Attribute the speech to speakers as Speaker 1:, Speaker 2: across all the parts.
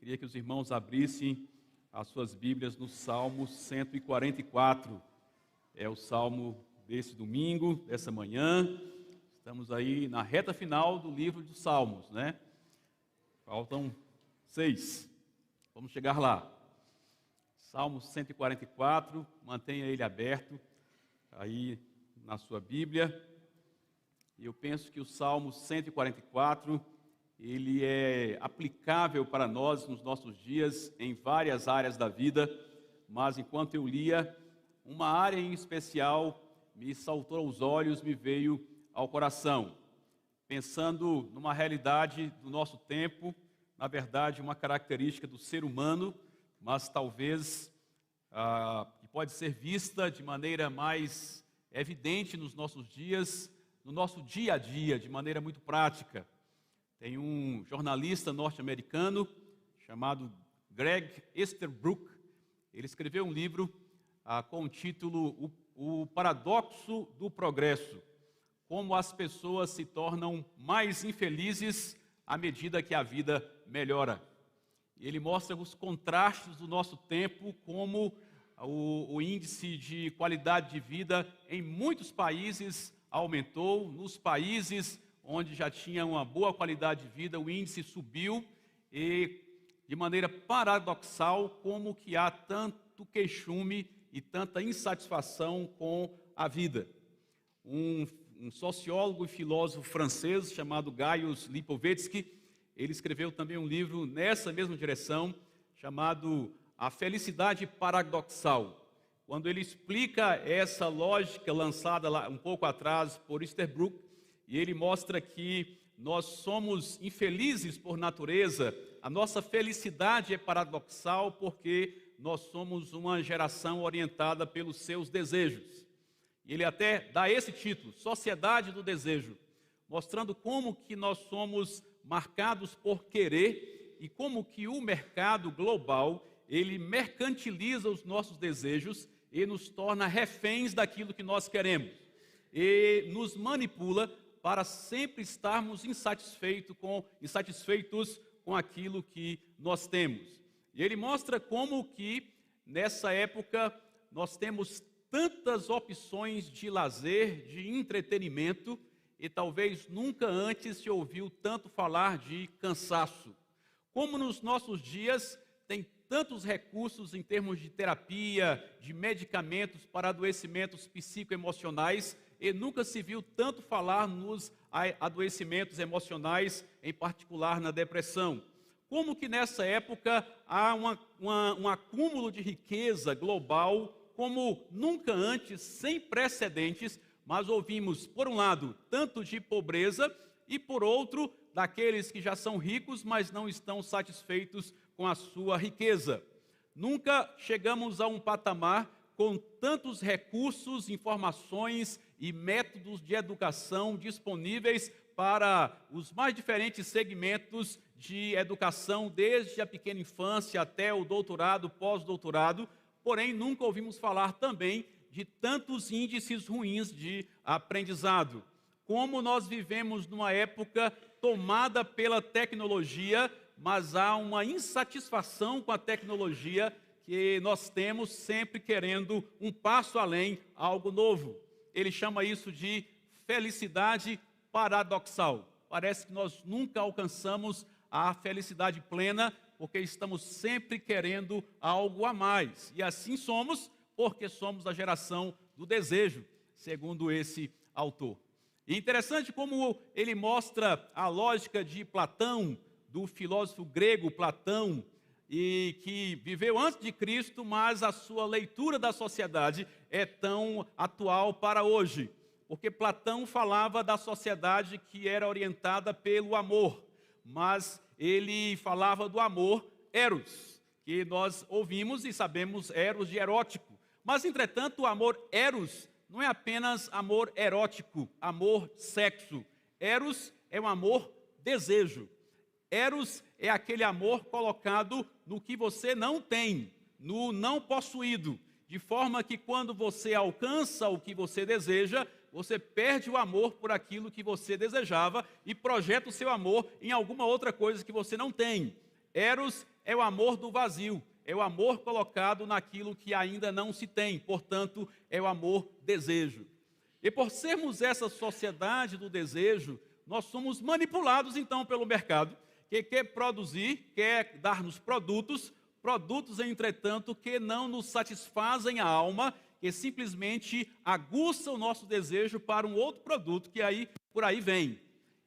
Speaker 1: Queria que os irmãos abrissem as suas Bíblias no Salmo 144. É o salmo desse domingo, dessa manhã. Estamos aí na reta final do livro dos Salmos, né? Faltam 6. Vamos chegar lá. Salmo 144, mantenha ele aberto aí na sua Bíblia. Eu penso que o Salmo 144, ele é aplicável para nós nos nossos dias, em várias áreas da vida, mas enquanto eu lia, uma área em especial me saltou aos olhos, me veio ao coração. Pensando numa realidade do nosso tempo, na verdade uma característica do ser humano, mas talvez que pode ser vista de maneira mais evidente nos nossos dias, no nosso dia a dia, de maneira muito prática. Tem um jornalista norte-americano chamado Greg Easterbrook. Ele escreveu um livro com o título O Paradoxo do Progresso. Como as pessoas se tornam mais infelizes à medida que a vida melhora. Ele mostra os contrastes do nosso tempo, como o índice de qualidade de vida em muitos países aumentou, nos países onde já tinha uma boa qualidade de vida, o índice subiu, e de maneira paradoxal, como que há tanto queixume e tanta insatisfação com a vida. Um sociólogo e filósofo francês chamado Gaius Lipovetsky, ele escreveu também um livro nessa mesma direção, chamado A Felicidade Paradoxal, quando ele explica essa lógica lançada lá um pouco atrás por Easterbrook, e ele mostra que nós somos infelizes por natureza, a nossa felicidade é paradoxal porque nós somos uma geração orientada pelos seus desejos. E ele até dá esse título, Sociedade do Desejo, mostrando como que nós somos marcados por querer e como que o mercado global, ele mercantiliza os nossos desejos e nos torna reféns daquilo que nós queremos. E nos manipula para sempre estarmos insatisfeitos com aquilo que nós temos. E ele mostra como que, nessa época, nós temos tantas opções de lazer, de entretenimento, e talvez nunca antes se ouviu tanto falar de cansaço. Como nos nossos dias, tem tantos recursos em termos de terapia, de medicamentos para adoecimentos psicoemocionais, e nunca se viu tanto falar nos adoecimentos emocionais, em particular na depressão. Como que nessa época há um acúmulo de riqueza global, como nunca antes, sem precedentes, mas ouvimos, por um lado, tanto de pobreza, e por outro, daqueles que já são ricos, mas não estão satisfeitos com a sua riqueza. Nunca chegamos a um patamar com tantos recursos, informações e métodos de educação disponíveis para os mais diferentes segmentos de educação, desde a pequena infância até o doutorado, pós-doutorado, porém nunca ouvimos falar também de tantos índices ruins de aprendizado. Como nós vivemos numa época tomada pela tecnologia, mas há uma insatisfação com a tecnologia que nós temos sempre querendo um passo além, algo novo. Ele chama isso de felicidade paradoxal. Parece que nós nunca alcançamos a felicidade plena, porque estamos sempre querendo algo a mais. E assim somos, porque somos a geração do desejo, segundo esse autor. E interessante como ele mostra a lógica de Platão, do filósofo grego Platão, e que viveu antes de Cristo, mas a sua leitura da sociedade é tão atual para hoje. Porque Platão falava da sociedade que era orientada pelo amor, mas ele falava do amor eros, que nós ouvimos e sabemos eros de erótico. Mas, entretanto, o amor eros não é apenas amor erótico, amor sexo. Eros é um amor desejo. Eros é aquele amor colocado no que você não tem, no não possuído, de forma que quando você alcança o que você deseja, você perde o amor por aquilo que você desejava e projeta o seu amor em alguma outra coisa que você não tem. Eros é o amor do vazio, é o amor colocado naquilo que ainda não se tem, portanto, é o amor desejo. E por sermos essa sociedade do desejo, nós somos manipulados então pelo mercado, que quer produzir, quer dar-nos produtos, entretanto, que não nos satisfazem a alma, que simplesmente aguçam o nosso desejo para um outro produto que por aí vem.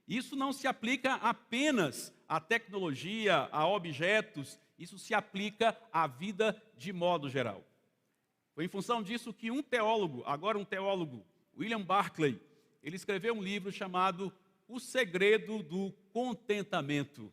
Speaker 1: Isso não se aplica apenas à tecnologia, a objetos, isso se aplica à vida de modo geral. Foi em função disso que um teólogo, William Barclay, ele escreveu um livro chamado O Segredo do Contentamento.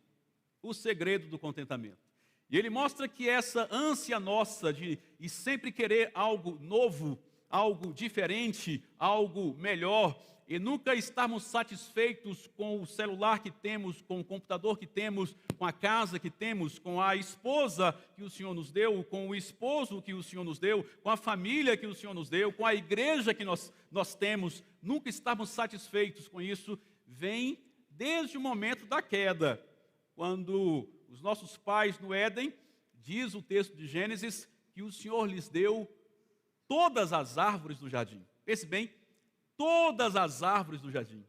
Speaker 1: O Segredo do Contentamento. E ele mostra que essa ânsia nossa de sempre querer algo novo, algo diferente, algo melhor, e nunca estarmos satisfeitos com o celular que temos, com o computador que temos, com a casa que temos, com a esposa que o Senhor nos deu, com o esposo que o Senhor nos deu, com a família que o Senhor nos deu, com a igreja que nós temos, nunca estarmos satisfeitos com isso, vem desde o momento da queda, quando os nossos pais no Éden, diz o texto de Gênesis, que o Senhor lhes deu todas as árvores do jardim. Pense bem, todas as árvores do jardim,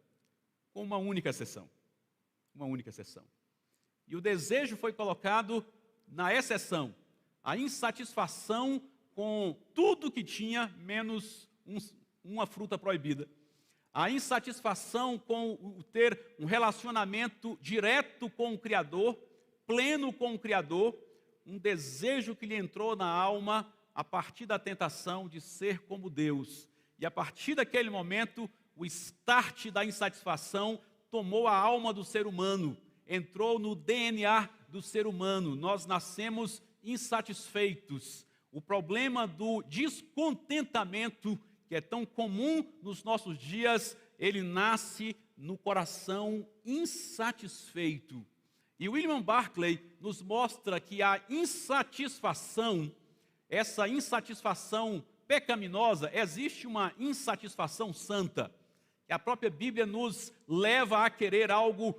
Speaker 1: com uma única exceção. Uma única exceção. E o desejo foi colocado na exceção, a insatisfação com tudo que tinha, menos uma fruta proibida. A insatisfação com o ter um relacionamento direto com o Criador, pleno com o Criador, um desejo que lhe entrou na alma a partir da tentação de ser como Deus. E a partir daquele momento, o start da insatisfação tomou a alma do ser humano, entrou no DNA do ser humano. Nós nascemos insatisfeitos. O problema do descontentamento, que é tão comum nos nossos dias, ele nasce no coração insatisfeito. E William Barclay nos mostra que a insatisfação, essa insatisfação pecaminosa, existe uma insatisfação santa. A própria Bíblia nos leva a querer algo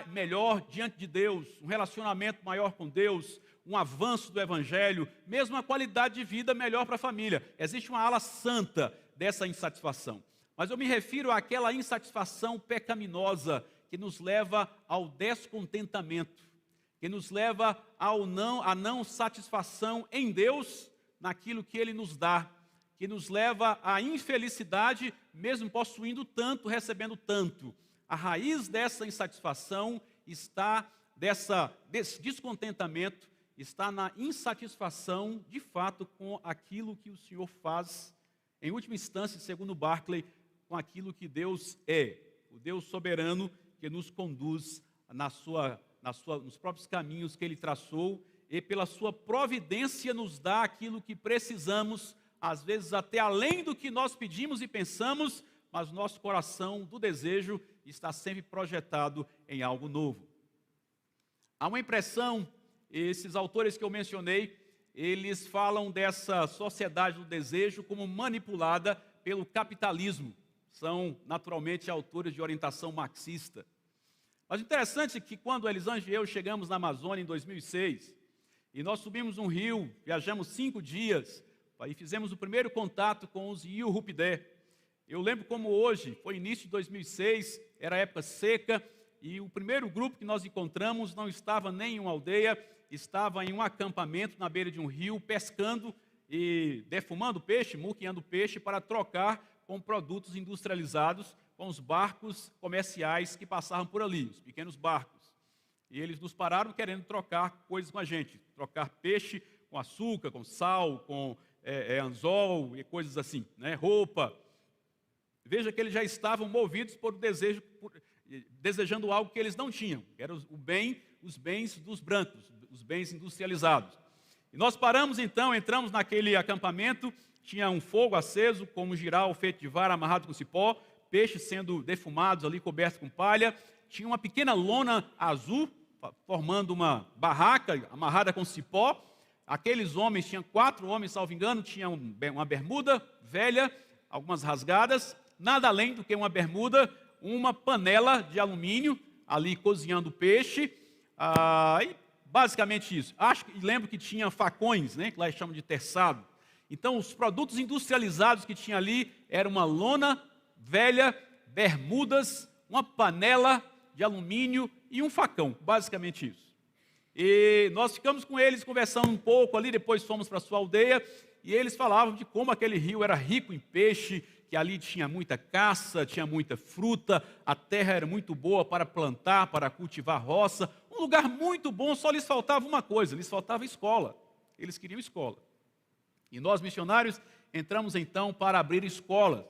Speaker 1: melhor diante de Deus, um relacionamento maior com Deus, um avanço do Evangelho, mesmo uma qualidade de vida melhor para a família. Existe uma ala santa dessa insatisfação. Mas eu me refiro àquela insatisfação pecaminosa que nos leva ao descontentamento, que nos leva à não satisfação em Deus, naquilo que Ele nos dá, que nos leva à infelicidade, mesmo possuindo tanto, recebendo tanto. A raiz dessa insatisfação desse descontentamento, está na insatisfação, de fato, com aquilo que o Senhor faz, em última instância, segundo Barclay, com aquilo que Deus é, o Deus soberano que nos conduz nos próprios caminhos que Ele traçou, e pela sua providência nos dá aquilo que precisamos, às vezes até além do que nós pedimos e pensamos, mas nosso coração do desejo está sempre projetado em algo novo. Há uma impressão, esses autores que eu mencionei, eles falam dessa sociedade do desejo como manipulada pelo capitalismo. São, naturalmente, autores de orientação marxista. Mas interessante é que quando Elisângela e eu chegamos na Amazônia em 2006, e nós subimos um rio, viajamos 5 dias, e fizemos o primeiro contato com os Iurupidé. Eu lembro como hoje, foi início de 2006, era época seca, e o primeiro grupo que nós encontramos não estava nem em uma aldeia, estava em um acampamento na beira de um rio, pescando e defumando peixe, muqueando peixe, para trocar com produtos industrializados, com os barcos comerciais que passavam por ali, os pequenos barcos. E eles nos pararam querendo trocar coisas com a gente, trocar peixe com açúcar, com sal, com anzol e coisas assim, né? Roupa. Veja que eles já estavam movidos por desejo, desejando algo que eles não tinham, que era os bens dos brancos, os bens industrializados. E nós paramos então, entramos naquele acampamento, tinha um fogo aceso, com um giral feito de vara amarrado com cipó, peixes sendo defumados ali, cobertos com palha, tinha uma pequena lona azul, formando uma barraca amarrada com cipó. Aqueles homens, tinham 4 homens, salvo engano, tinham uma bermuda velha, algumas rasgadas, nada além do que uma bermuda, uma panela de alumínio, ali cozinhando peixe, e basicamente isso. Lembro que tinha facões, né, que lá eles chamam de terçado. Então, os produtos industrializados que tinha ali eram uma lona velha, bermudas, uma panela de alumínio e um facão, basicamente isso. E nós ficamos com eles conversando um pouco ali, depois fomos para a sua aldeia, e eles falavam de como aquele rio era rico em peixe, que ali tinha muita caça, tinha muita fruta, a terra era muito boa para plantar, para cultivar roça, um lugar muito bom, só lhes faltava uma coisa, lhes faltava escola. Eles queriam escola. E nós, missionários, entramos então para abrir escolas.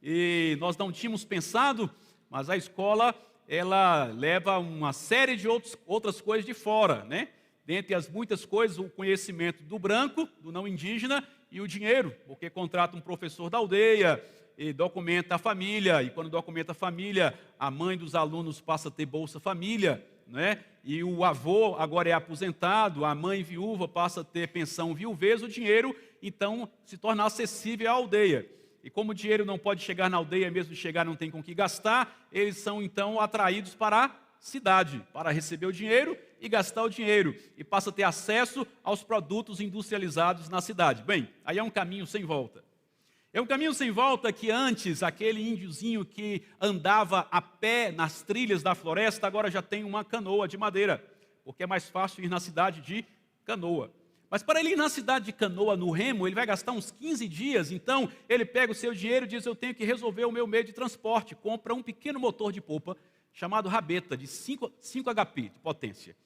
Speaker 1: E nós não tínhamos pensado, mas a escola, ela leva uma série de outras coisas de fora, né? Dentre as muitas coisas, o conhecimento do branco, do não indígena, e o dinheiro, porque contrata um professor da aldeia, e documenta a família, e quando documenta a família, a mãe dos alunos passa a ter Bolsa Família, né? E o avô agora é aposentado, a mãe viúva passa a ter pensão viuvez, o dinheiro, então, se torna acessível à aldeia. E como o dinheiro não pode chegar na aldeia, mesmo chegar não tem com que gastar, eles são então atraídos para a cidade, para receber o dinheiro e gastar o dinheiro, e passa a ter acesso aos produtos industrializados na cidade. Bem, aí é um caminho sem volta. É um caminho sem volta que antes, aquele índiozinho que andava a pé nas trilhas da floresta, agora já tem uma canoa de madeira, porque é mais fácil ir na cidade de canoa. Mas para ele ir na cidade de canoa, no remo, ele vai gastar uns 15 dias, então ele pega o seu dinheiro e diz, eu tenho que resolver o meu meio de transporte, compra um pequeno motor de polpa, chamado rabeta, de 5 HP de potência.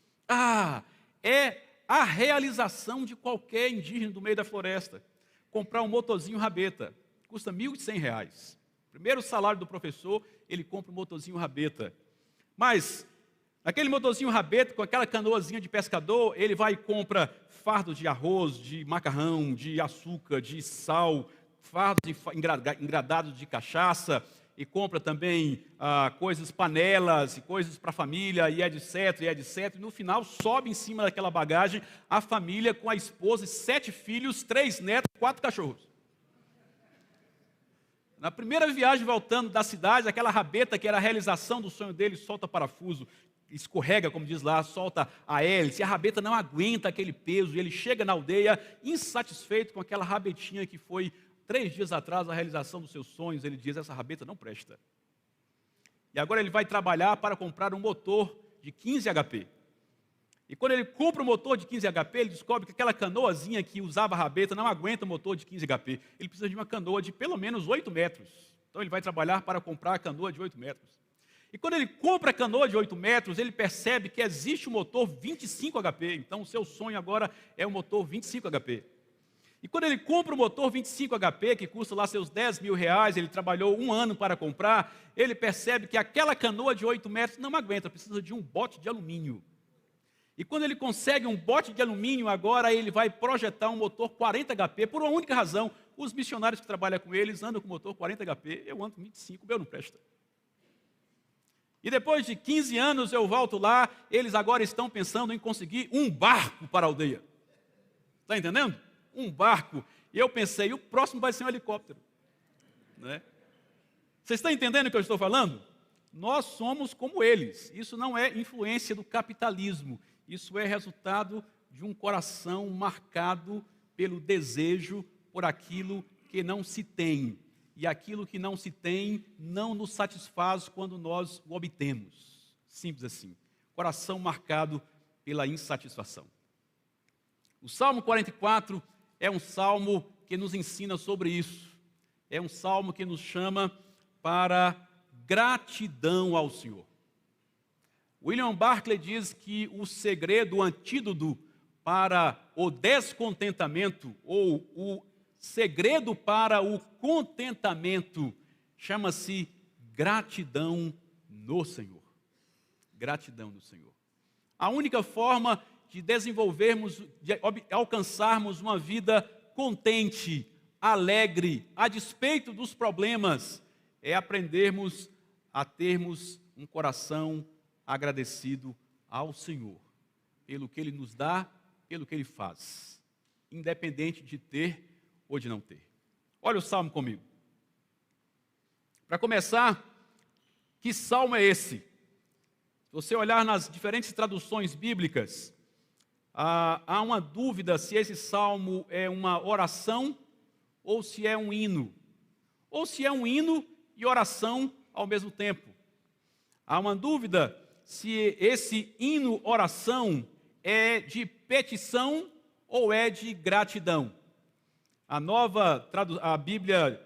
Speaker 1: É a realização de qualquer indígena do meio da floresta. Comprar um motorzinho rabeta, custa R$ 1.100. Primeiro salário do professor, ele compra um motorzinho rabeta. Mas, aquele motorzinho rabeta, com aquela canoazinha de pescador, ele vai e compra fardos de arroz, de macarrão, de açúcar, de sal, fardos engradados de cachaça, e compra também coisas, panelas, e coisas para a família, e etc, e etc. E no final, sobe em cima daquela bagagem a família com a esposa e 7 filhos, 3 netos, 4 cachorros. Na primeira viagem voltando da cidade, aquela rabeta que era a realização do sonho dele, solta parafuso, escorrega, como diz lá, solta a hélice, a rabeta não aguenta aquele peso, e ele chega na aldeia insatisfeito com aquela rabetinha que foi 3 dias atrás a realização dos seus sonhos. Ele diz, essa rabeta não presta. E agora ele vai trabalhar para comprar um motor de 15 HP. E quando ele compra um motor de 15 HP, ele descobre que aquela canoazinha que usava a rabeta não aguenta um motor de 15 HP. Ele precisa de uma canoa de pelo menos 8 metros. Então ele vai trabalhar para comprar a canoa de 8 metros. E quando ele compra a canoa de 8 metros, ele percebe que existe um motor 25 HP. Então o seu sonho agora é um motor 25 HP. E quando ele compra o motor 25 HP, que custa lá seus R$ 10.000, ele trabalhou 1 ano para comprar, ele percebe que aquela canoa de 8 metros não aguenta, precisa de um bote de alumínio. E quando ele consegue um bote de alumínio, agora ele vai projetar um motor 40 HP, por uma única razão, os missionários que trabalham com eles andam com motor 40 HP, eu ando com 25, o meu não presta. E depois de 15 anos eu volto lá, eles agora estão pensando em conseguir um barco para a aldeia. Está entendendo? Um barco. E eu pensei, o próximo vai ser um helicóptero. Né? Vocês estão entendendo o que eu estou falando? Nós somos como eles. Isso não é influência do capitalismo. Isso é resultado de um coração marcado pelo desejo por aquilo que não se tem. E aquilo que não se tem não nos satisfaz quando nós o obtemos. Simples assim. Coração marcado pela insatisfação. O Salmo 44 é um salmo que nos ensina sobre isso. É um salmo que nos chama para gratidão ao Senhor. William Barclay diz que o segredo, o antídoto para o descontentamento, ou o segredo para o contentamento, chama-se gratidão no Senhor. Gratidão no Senhor. A única forma de desenvolvermos, de alcançarmos uma vida contente, alegre, a despeito dos problemas, é aprendermos a termos um coração agradecido ao Senhor, pelo que Ele nos dá, pelo que Ele faz, independente de ter ou de não ter. Olha o salmo comigo. Para começar, que salmo é esse? Se você olhar nas diferentes traduções bíblicas, há uma dúvida se esse salmo é uma oração ou se é um hino. Ou se é um hino e oração ao mesmo tempo. Há uma dúvida se esse hino-oração é de petição ou é de gratidão. A Bíblia,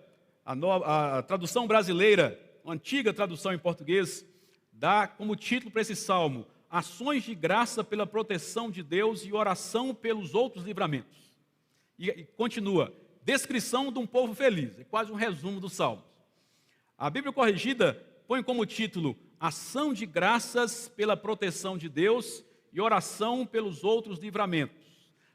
Speaker 1: a tradução brasileira, a antiga tradução em português, dá como título para esse salmo: Ações de graça pela proteção de Deus e oração pelos outros livramentos. E continua, descrição de um povo feliz, é quase um resumo dos salmos. A Bíblia Corrigida põe como título Ação de graças pela proteção de Deus e oração pelos outros livramentos.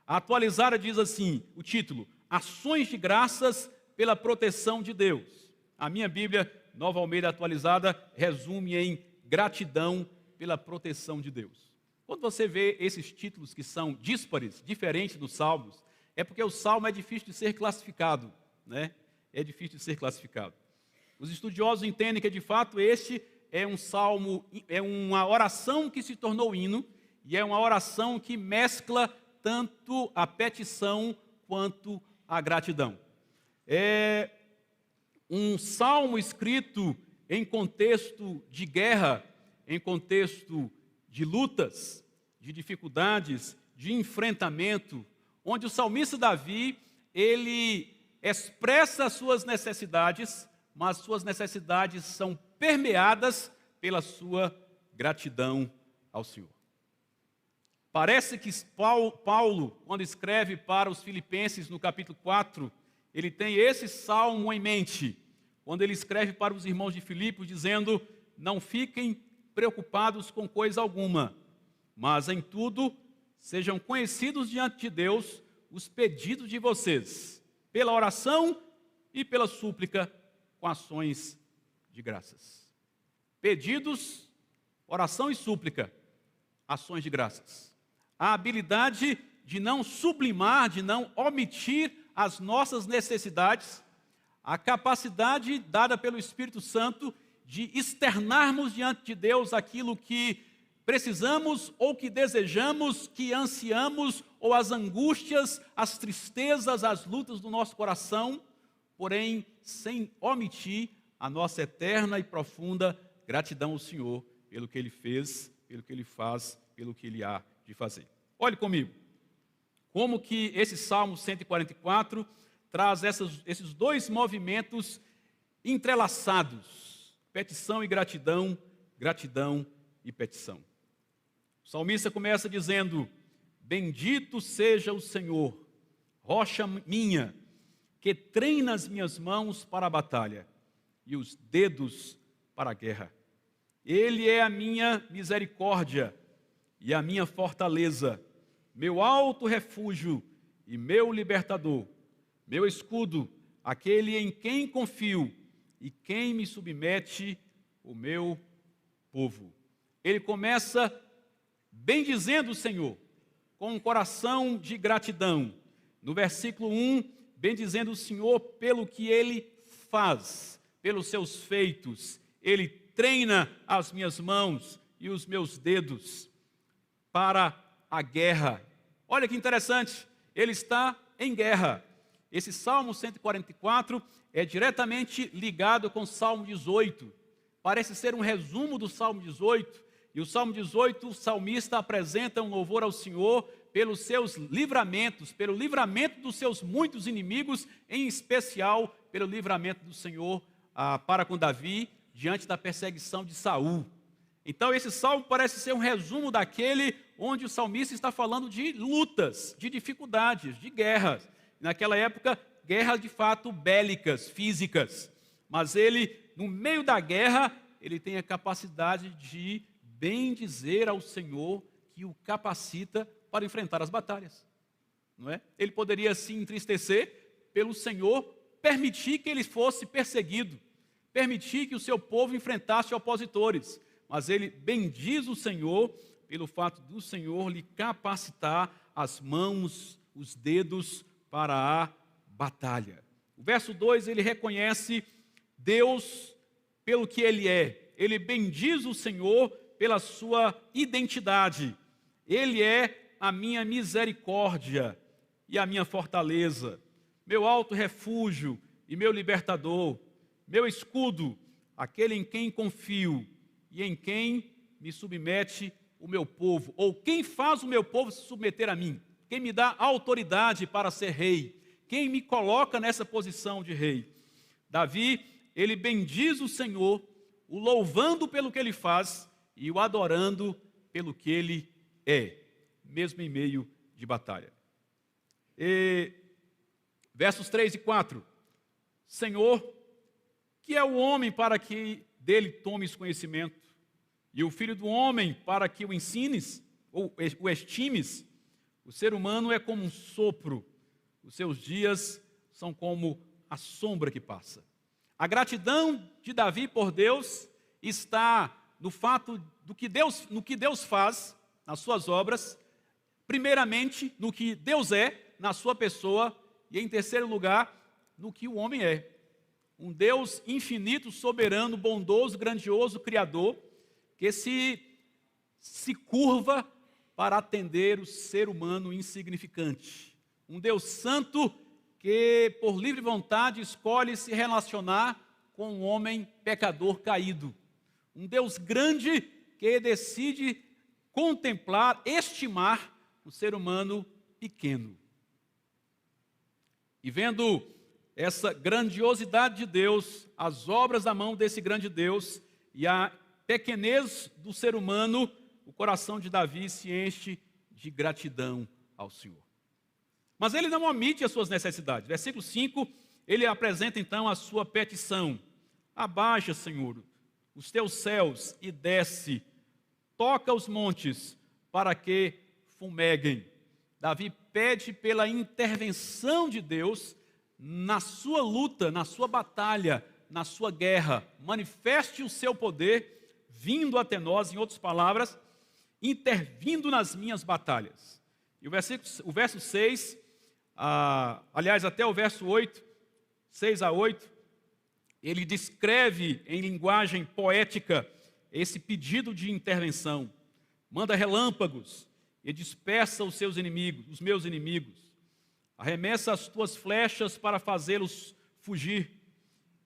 Speaker 1: A Atualizada diz assim, o título, Ações de graças pela proteção de Deus. A minha Bíblia, Nova Almeida Atualizada, resume em gratidão pela proteção de Deus. Quando você vê esses títulos que são díspares, diferentes dos salmos, é porque o salmo é difícil de ser classificado, né? É difícil de ser classificado. Os estudiosos entendem que, de fato, este é um salmo, é uma oração que se tornou hino, e é uma oração que mescla tanto a petição quanto a gratidão. É um salmo escrito em contexto de guerra, em contexto de lutas, de dificuldades, de enfrentamento, onde o salmista Davi, ele expressa as suas necessidades, mas suas necessidades são permeadas pela sua gratidão ao Senhor. Parece que Paulo, quando escreve para os Filipenses no capítulo 4, ele tem esse salmo em mente, quando ele escreve para os irmãos de Filipos, dizendo, não fiquem preocupados com coisa alguma, mas em tudo sejam conhecidos diante de Deus os pedidos de vocês, pela oração e pela súplica, com ações de graças. Pedidos, oração e súplica, ações de graças. A habilidade de não sublimar, de não omitir as nossas necessidades, a capacidade dada pelo Espírito Santo de externarmos diante de Deus aquilo que precisamos ou que desejamos, que ansiamos, ou as angústias, as tristezas, as lutas do nosso coração, porém sem omitir a nossa eterna e profunda gratidão ao Senhor pelo que Ele fez, pelo que Ele faz, pelo que Ele há de fazer. Olhe comigo, como que esse Salmo 144 traz esses dois movimentos entrelaçados, petição e gratidão, gratidão e petição. O salmista começa dizendo, bendito seja o Senhor, rocha minha, que treina as minhas mãos para a batalha e os dedos para a guerra. Ele é a minha misericórdia e a minha fortaleza, meu alto refúgio e meu libertador, meu escudo, aquele em quem confio e quem me submete, o meu povo. Ele começa bendizendo o Senhor, com um coração de gratidão. No versículo 1, bendizendo o Senhor pelo que Ele faz, pelos seus feitos. Ele treina as minhas mãos e os meus dedos para a guerra. Olha que interessante, ele está em guerra. Esse Salmo 144 é diretamente ligado com o Salmo 18. Parece ser um resumo do Salmo 18. E o Salmo 18, o salmista apresenta um louvor ao Senhor pelos seus livramentos, pelo livramento dos seus muitos inimigos, em especial pelo livramento do Senhor para com Davi, diante da perseguição de Saul. Então esse salmo parece ser um resumo daquele onde o salmista está falando de lutas, de dificuldades, de guerras. Naquela época, guerras de fato bélicas, físicas. Mas ele, no meio da guerra, ele tem a capacidade de bendizer ao Senhor que o capacita para enfrentar as batalhas. Não é? Ele poderia se entristecer pelo Senhor permitir que ele fosse perseguido, permitir que o seu povo enfrentasse opositores. Mas ele bendiz o Senhor pelo fato do Senhor lhe capacitar as mãos, os dedos para a batalha. O verso 2, ele reconhece Deus pelo que Ele é. Ele bendiz o Senhor pela sua identidade. Ele é a minha misericórdia e a minha fortaleza, meu alto refúgio e meu libertador, meu escudo, aquele em quem confio e em quem me submete o meu povo, ou quem faz o meu povo se submeter a mim, quem me dá autoridade para ser rei, quem me coloca nessa posição de rei. Davi, ele bendiz o Senhor, o louvando pelo que ele faz e o adorando pelo que ele é, mesmo em meio de batalha. Versos 3 e 4. Senhor, que é o homem para que dele tomes conhecimento, e o filho do homem para que o ensines, ou o estimes? O ser humano é como um sopro, os seus dias são como a sombra que passa. A gratidão de Davi por Deus está no fato no que Deus faz nas suas obras, primeiramente no que Deus é na sua pessoa, e em terceiro lugar, no que o homem é. Um Deus infinito, soberano, bondoso, grandioso, criador, que se curva para atender o ser humano insignificante. Um Deus santo que, por livre vontade, escolhe se relacionar com um homem pecador caído. Um Deus grande que decide contemplar, estimar o ser humano pequeno. E vendo essa grandiosidade de Deus, as obras da mão desse grande Deus e a pequenez do ser humano, o coração de Davi se enche de gratidão ao Senhor. Mas ele não omite as suas necessidades. Versículo 5, ele apresenta então a sua petição. Abaixa, Senhor, os teus céus e desce, toca os montes para que fumeguem. Davi pede pela intervenção de Deus na sua luta, na sua batalha, na sua guerra. Manifeste o seu poder vindo até nós, em outras palavras, intervindo nas minhas batalhas. E o verso 6, aliás, até o verso 8, 6 a 8, ele descreve em linguagem poética esse pedido de intervenção. Manda relâmpagos e dispersa os seus inimigos, os meus inimigos. Arremessa as tuas flechas para fazê-los fugir.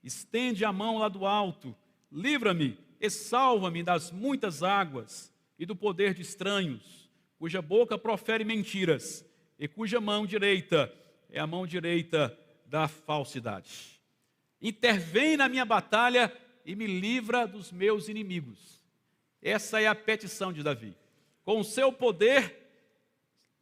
Speaker 1: Estende a mão lá do alto. Livra-me e salva-me das muitas águas e do poder de estranhos, cuja boca profere mentiras e cuja mão direita é a mão direita da falsidade. Intervém na minha batalha e me livra dos meus inimigos. Essa é a petição de Davi. Com o seu poder,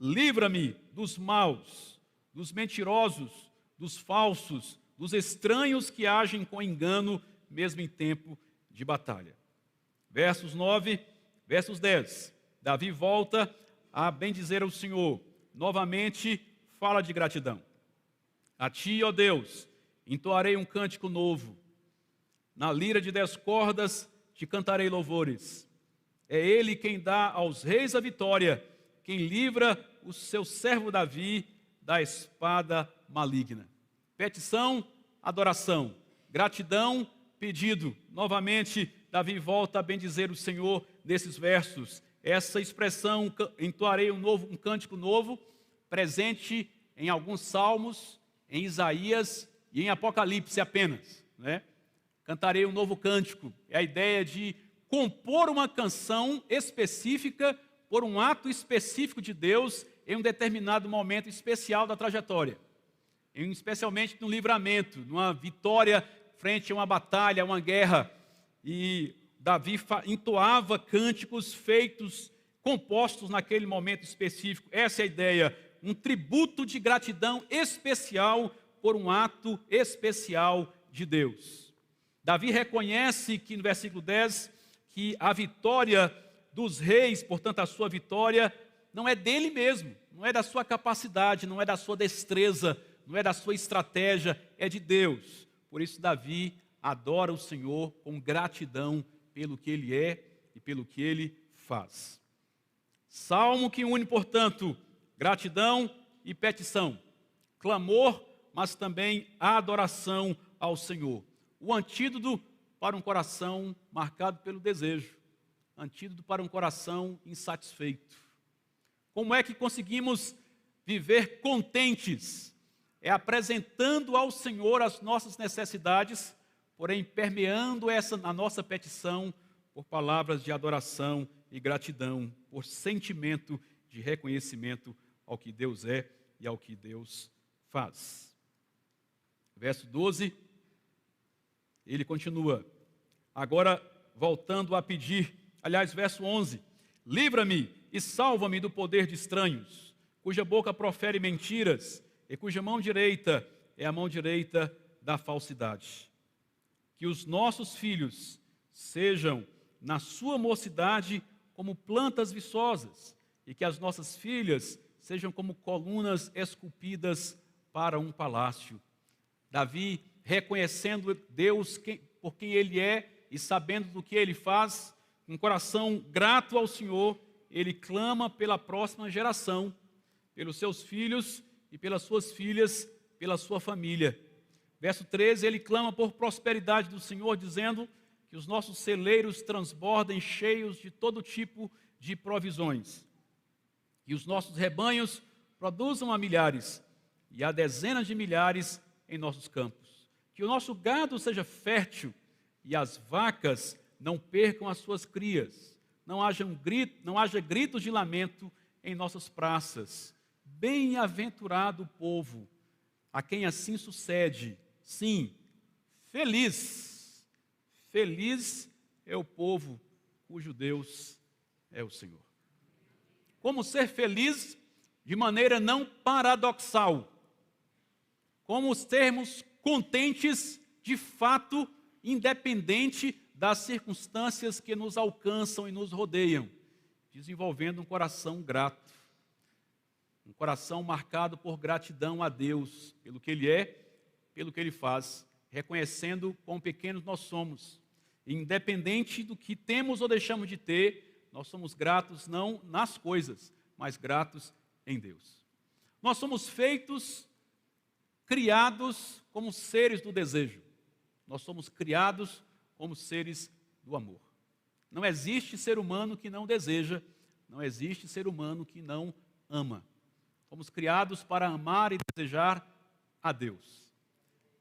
Speaker 1: livra-me dos maus, dos mentirosos, dos falsos, dos estranhos que agem com engano, mesmo em tempo de batalha. Versos 9, versos 10. Davi volta a bendizer ao Senhor. Novamente, fala de gratidão. A ti, ó Deus, entoarei um cântico novo. Na lira de 10 cordas te cantarei louvores. É ele quem dá aos reis a vitória, quem livra o seu servo Davi da espada maligna. Petição, adoração. Gratidão, pedido. Novamente, Davi volta a bendizer o Senhor nesses versos. Essa expressão, entoarei um cântico novo, presente em alguns salmos, em Isaías e em Apocalipse apenas, né? Cantarei um novo cântico. É a ideia de compor uma canção específica por um ato específico de Deus em um determinado momento especial da trajetória. Especialmente no livramento, numa vitória frente a uma batalha, a uma guerra. E Davi entoava cânticos feitos, compostos naquele momento específico. Essa é a ideia, um tributo de gratidão especial por um ato especial de Deus. Davi reconhece que no versículo 10, que a vitória dos reis, portanto a sua vitória, não é dele mesmo, não é da sua capacidade, não é da sua destreza, não é da sua estratégia, é de Deus. Por isso Davi adora o Senhor com gratidão pelo que Ele é e pelo que Ele faz. Salmo que une, portanto, gratidão e petição, clamor, mas também adoração ao Senhor. O antídoto para um coração marcado pelo desejo, antídoto para um coração insatisfeito. Como é que conseguimos viver contentes? É apresentando ao Senhor as nossas necessidades, porém permeando a nossa petição por palavras de adoração e gratidão, por sentimento de reconhecimento ao que Deus é e ao que Deus faz. Verso 12, ele continua, agora voltando a pedir, verso 11, livra-me e salva-me do poder de estranhos, cuja boca profere mentiras e cuja mão direita é a mão direita da falsidade. Que os nossos filhos sejam, na sua mocidade, como plantas viçosas, e que as nossas filhas sejam como colunas esculpidas para um palácio. Davi, reconhecendo Deus por quem Ele é e sabendo do que Ele faz, com um coração grato ao Senhor, ele clama pela próxima geração, pelos seus filhos e pelas suas filhas, pela sua família. Verso 13, ele clama por prosperidade do Senhor, dizendo que os nossos celeiros transbordem cheios de todo tipo de provisões, que os nossos rebanhos produzam a milhares e a dezenas de milhares em nossos campos, que o nosso gado seja fértil e as vacas não percam as suas crias, não haja gritos de lamento em nossas praças. Bem-aventurado o povo a quem assim sucede. Sim, feliz é o povo cujo Deus é o Senhor. Como ser feliz de maneira não paradoxal? Como sermos contentes de fato, independente das circunstâncias que nos alcançam e nos rodeiam, desenvolvendo um coração grato, um coração marcado por gratidão a Deus, pelo que Ele é, pelo que Ele faz, reconhecendo quão pequenos nós somos. Independente do que temos ou deixamos de ter, nós somos gratos não nas coisas, mas gratos em Deus. Nós somos criados como seres do desejo. Nós somos criados como seres do amor. Não existe ser humano que não deseja, não existe ser humano que não ama. Fomos criados para amar e desejar a Deus.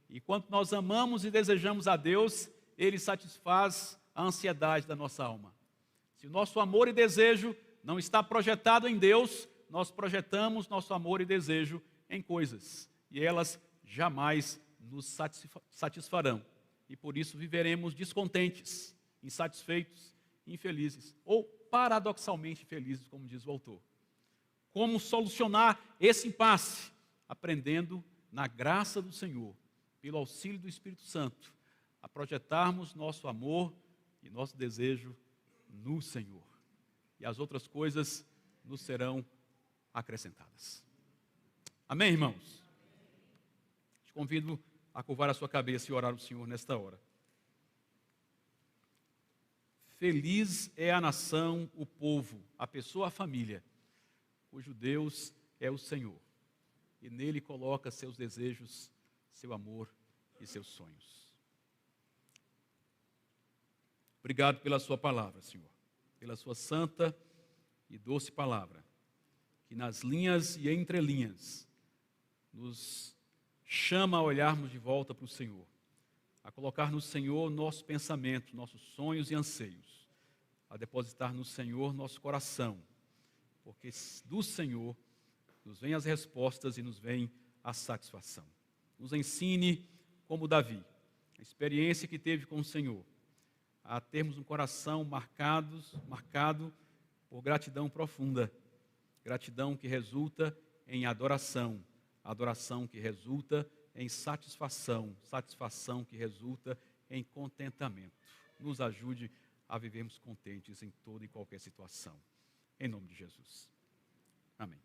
Speaker 1: E quando nós amamos e desejamos a Deus, Ele satisfaz a ansiedade da nossa alma. Se o nosso amor e desejo não está projetado em Deus, nós projetamos nosso amor e desejo em coisas, e elas jamais nos satisfarão. E por isso viveremos descontentes, insatisfeitos, infelizes, ou paradoxalmente felizes, como diz o autor. Como solucionar esse impasse? Aprendendo na graça do Senhor, pelo auxílio do Espírito Santo, a projetarmos nosso amor e nosso desejo no Senhor. E as outras coisas nos serão acrescentadas. Amém, irmãos? Te convido a curvar a sua cabeça e orar ao Senhor nesta hora. Feliz é a nação, o povo, a pessoa, a família, cujo Deus é o Senhor, e nele coloca seus desejos, seu amor e seus sonhos. Obrigado pela sua palavra, Senhor, pela sua santa e doce palavra, que nas linhas e entrelinhas nos chama a olharmos de volta para o Senhor, a colocar no Senhor nosso pensamento, nossos sonhos e anseios, a depositar no Senhor nosso coração, porque do Senhor nos vêm as respostas e nos vem a satisfação. Nos ensine, como Davi, a experiência que teve com o Senhor, a termos um coração marcado por gratidão profunda, gratidão que resulta em adoração, adoração que resulta em satisfação, satisfação que resulta em contentamento. Nos ajude a vivermos contentes em toda e qualquer situação. Em nome de Jesus. Amém.